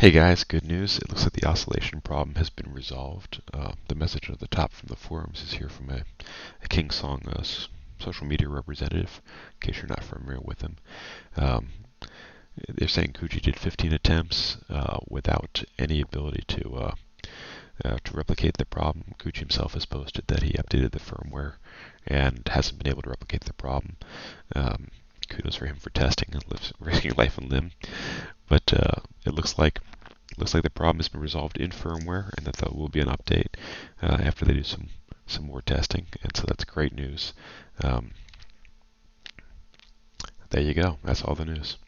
Hey guys, good news. It looks like the oscillation problem has been resolved. The message at the top from the forums is here from a King Song social media representative, in case you're not familiar with him. Um, they're saying Gucci did 15 attempts without any ability to replicate the problem. Gucci himself has posted that he updated the firmware and hasn't been able to replicate the problem. Kudos for him for testing and risking life and limb. But it looks like the problem has been resolved in firmware, and that there will be an update after they do some more testing. And so that's great news. There you go. That's all the news.